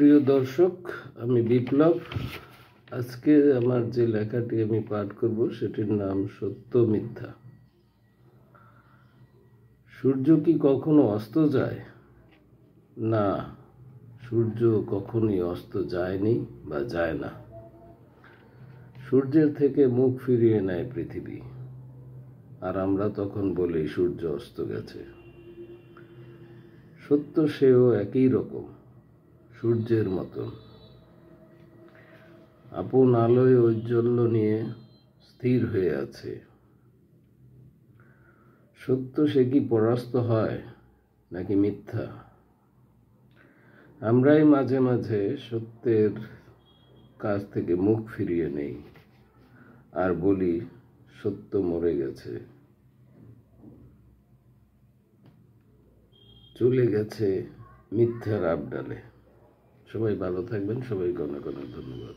প্রিয় দর্শক, আমি বিপ্লব। আজকে আমার যে লেখাটি আমি পাঠ করব সেটির নাম সত্য মিথ্যা। সূর্য কি কখনো অস্ত যায়? না, সূর্য কখনোই অস্ত যায়নি বা যায় না। সূর্যের থেকে মুখ ফিরিয়ে নেয় পৃথিবী, আর আমরা তখন বলি সূর্য অস্ত গেছে। সত্য সেও একই রকম, সূর্যের মতন আপন আলোয় ঔজ্জ্বল্য নিয়ে স্থির হয়ে আছে। সত্য সে কি পরাস্ত হয় নাকি মিথ্যা? আমরাই মাঝে মাঝে সত্যের কাছ থেকে মুখ ফিরিয়ে নেই আর বলি সত্য মরে গেছে, চলে গেছে মিথ্যার আবডালে। সবাই ভালো থাকবেন, সবাইকে অনেক অনেক ধন্যবাদ।